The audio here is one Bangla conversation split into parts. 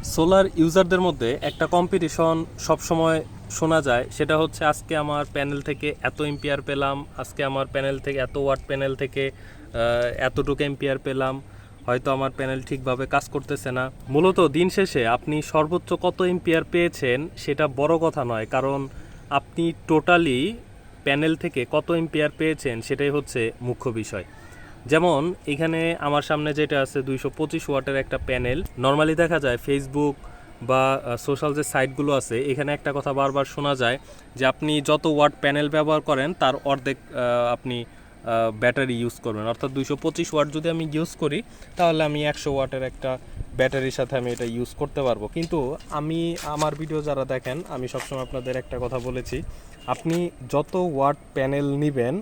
সোলার ইউজারদের মধ্যে একটা কম্পিটিশন সবসময় শোনা যায়, সেটা হচ্ছে আজকে আমার প্যানেল থেকে এত এম্পিয়ার পেলাম, আজকে আমার প্যানেল থেকে এত ওয়াট প্যানেল থেকে এতটুকু এম্পিয়ার পেলাম, হয়তো আমার প্যানেল ঠিকভাবে কাজ করতেছে না। মূলত দিন শেষে আপনি সর্বোচ্চ কত এম্পিয়ার পেয়েছেন সেটা বড় কথা নয়, কারণ আপনি টোটালি প্যানেল থেকে কত এম্পিয়ার পেয়েছেন সেটাই হচ্ছে মুখ্য বিষয়। যেমন এখানে আমার সামনে যেটা আছে 225 ওয়াটের একটা প্যানেল। নর্মালি দেখা যায় ফেসবুক বা সোশ্যাল যে সাইটগুলো আছে, এখানে একটা কথা বারবার শোনা যায় যে আপনি যত ওয়াট প্যানেল ব্যবহার করেন তার অর্ধেক আপনি ব্যাটারি ইউজ করবেন। অর্থাৎ 225 ওয়াট যদি আমি ইউজ করি তাহলে আমি 100 ওয়াটের একটা ব্যাটারির সাথে আমি এটা ইউজ করতে পারবো। কিন্তু আমি আমার ভিডিও যারা দেখেন, আমি সবসময় আপনাদের একটা কথা বলেছি, আপনি যত ওয়াট প্যানেল নেবেন,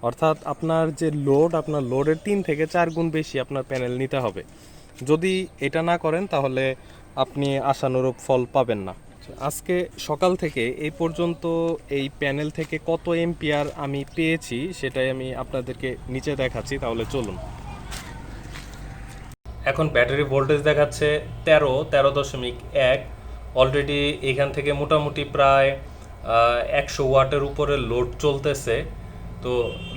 অর্থাৎ আপনার যে লোড, আপনার লোডের 3 থেকে 4 গুণ বেশি আপনার প্যানেল নিতে হবে। যদি এটা না করেন তাহলে আপনি আশানুরূপ ফল পাবেন না। আজকে সকাল থেকে এই পর্যন্ত এই প্যানেল থেকে কত এম্পিয়ার আমি পেয়েছি সেটাই আমি আপনাদেরকে নিচে দেখাচ্ছি, তাহলে চলুন। এখন ব্যাটারি ভোল্টেজ দেখাচ্ছে 13.1। অলরেডি এখান থেকে মোটামুটি প্রায় 100 ওয়াটের উপরে লোড চলতেছে। তো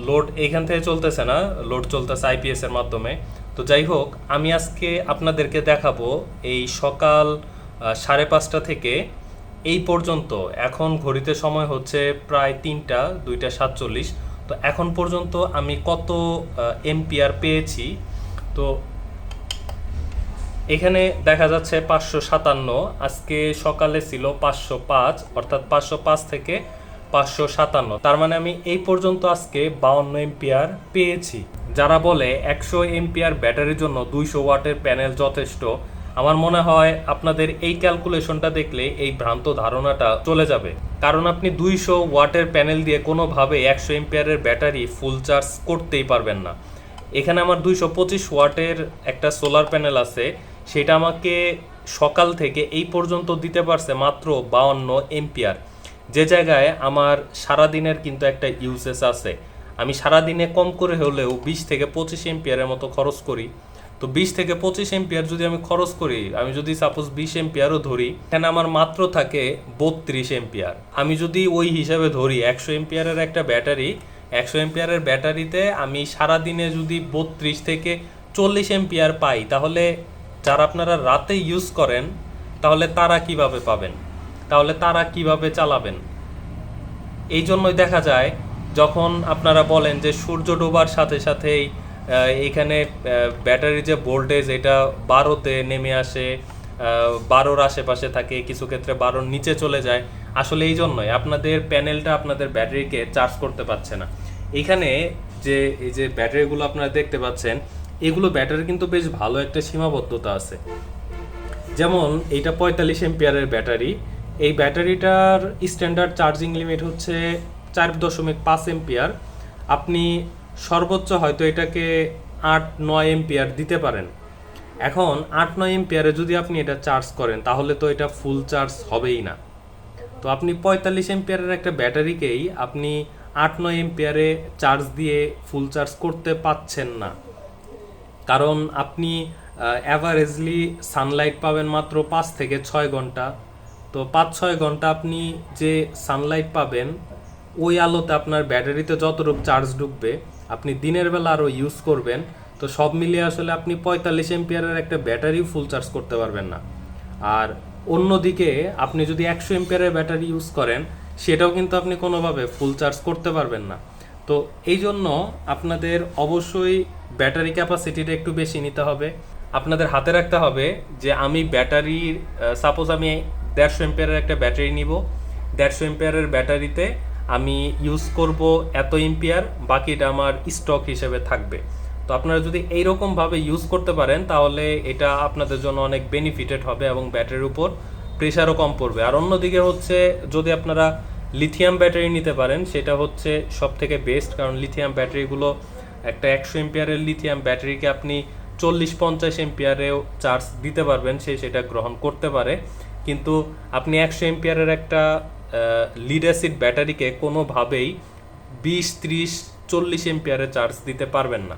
লোড এইখান থেকে চলতেছে না, লোড চলতেছে আইপিএস এর মাধ্যমে। তো যাই হোক, আমি আজকে আপনাদেরকে দেখাবো এই সকাল 5:30 থেকে এই পর্যন্ত। এখন ঘড়িতে সময় হচ্ছে প্রায় 2:47। তো এখন পর্যন্ত আমি কত এম্পিয়ার পেয়েছি। তো এখানে দেখা যাচ্ছে 557, আজকে সকালে ছিল 505, অর্থাৎ 505 থেকে 557, তার মানে আমি এই পর্যন্ত আজকে 52 এম্পিয়ার পেয়েছি। যারা বলে 100 এম্পিয়ার ব্যাটারির জন্য 200 ওয়াটের প্যানেল যথেষ্ট, আমার মনে হয় আপনাদের এই ক্যালকুলেশনটা দেখলে এই ভ্রান্ত ধারণাটা চলে যাবে। কারণ আপনি 200 ওয়াটের প্যানেল দিয়ে কোনোভাবে 100 এম্পিয়ারের ব্যাটারি ফুল চার্জ করতেই পারবেন না। এখানে আমার 225 ওয়াটের একটা সোলার প্যানেল আছে, সেটা আমাকে সকাল থেকে এই পর্যন্ত দিতে পারছে মাত্র 52 এম্পিয়ার। যে জায়গায় আমার সারাদিনের কিন্তু একটা ইউজেস আছে। আমি সারাদিনে কম করে হলেও 20 থেকে 25 এম্পিয়ারের মতো খরচ করি। তো 20 থেকে 25 এম্পিয়ার যদি আমি খরচ করি, আমি যদি সাপোজ 20 এম্পিয়ারও ধরি, এখানে আমার মাত্র থাকে 32 এম্পিয়ার। আমি যদি ওই হিসাবে ধরি 100 এম্পিয়ারের একটা ব্যাটারি, 100 এম্পিয়ারের ব্যাটারিতে আমি সারাদিনে যদি 32 থেকে 40 এম্পিয়ার পাই, তাহলে যারা আপনারা রাতে ইউজ করেন তাহলে তারা কিভাবে পাবেন, তাহলে তারা কিভাবে চালাবেন? এই জন্যই দেখা যায় যখন আপনারা বলেন যে সূর্য ডোবার সাথে সাথেই এখানে ব্যাটারির যে ভোল্টেজ এটা 12তে নেমে আসে, 12-র আশেপাশে থাকে, কিছু ক্ষেত্রে 12-র নিচে চলে যায়। আসলে এই জন্যই আপনাদের প্যানেলটা আপনাদের ব্যাটারিকে চার্জ করতে পারছে না। এখানে যে এই যে ব্যাটারিগুলো আপনারা দেখতে পাচ্ছেন, এগুলো ব্যাটারি কিন্তু বেশ ভালো একটা সীমাবদ্ধতা আছে। যেমন এইটা 45 এম্পিয়ারের ব্যাটারি, এই ব্যাটারিটার স্ট্যান্ডার্ড চার্জিং লিমিট হচ্ছে 4.5 এম্পিয়ার। আপনি সর্বোচ্চ হয়তো এটাকে 8-9 এম্পিয়ার দিতে পারেন। এখন 8-9 এম্পিয়ারে যদি আপনি এটা চার্জ করেন তাহলে তো এটা ফুল চার্জ হবেই না। তো আপনি 45 এম্পিয়ারের একটা ব্যাটারিকেই আপনি 8-9 এম্পিয়ারে চার্জ দিয়ে ফুল চার্জ করতে পাচ্ছেন না, কারণ আপনি অ্যাভারেজলি সানলাইট পাবেন মাত্র 5 থেকে 6 ঘন্টা। তো 5-6 ঘন্টা আপনি যে সানলাইট পাবেন, ওই আলোতে আপনার ব্যাটারিতে যতটুকু চার্জ ঢুকবে আপনি দিনের বেলা আরও ইউজ করবেন। তো সব মিলিয়ে আসলে আপনি 45 এম্পিয়ারের একটা ব্যাটারি ফুল চার্জ করতে পারবেন না। আর অন্যদিকে আপনি যদি 100 এম্পিয়ারের ব্যাটারি ইউজ করেন, সেটাও কিন্তু আপনি কোনোভাবে ফুল চার্জ করতে পারবেন না। তো এই জন্য আপনাদের অবশ্যই ব্যাটারি ক্যাপাসিটিটা একটু বেশি নিতে হবে। আপনাদের হাতে রাখতে হবে যে আমি ব্যাটারির, সাপোজ আমি 150 এম্পিয়ারের একটা ব্যাটারি নিব, 150 এম্পিয়ারের ব্যাটারিতে আমি ইউজ করব এত এম্পিয়ার, বাকিটা আমার স্টক হিসেবে থাকবে। তো আপনারা যদি এইরকমভাবে ইউজ করতে পারেন তাহলে এটা আপনাদের জন্য অনেক বেনিফিটেড হবে এবং ব্যাটারির উপর প্রেশারও কম পড়বে। আর অন্যদিকে হচ্ছে যদি আপনারা লিথিয়াম ব্যাটারি নিতে পারেন সেটা হচ্ছে সব থেকে বেস্ট, কারণ লিথিয়াম ব্যাটারিগুলো একটা 100 এম্পিয়ারের লিথিয়াম ব্যাটারিকে আপনি 40-50 এম্পিয়ারেও চার্জ দিতে পারবেন, সেটা গ্রহণ করতে পারে। কিন্তু আপনি 100 এম্পিয়ারের একটা লিড অ্যাসিড ব্যাটারিকে কোনোভাবেই 20-30-40 এম্পিয়ারে চার্জ দিতে পারবেন না।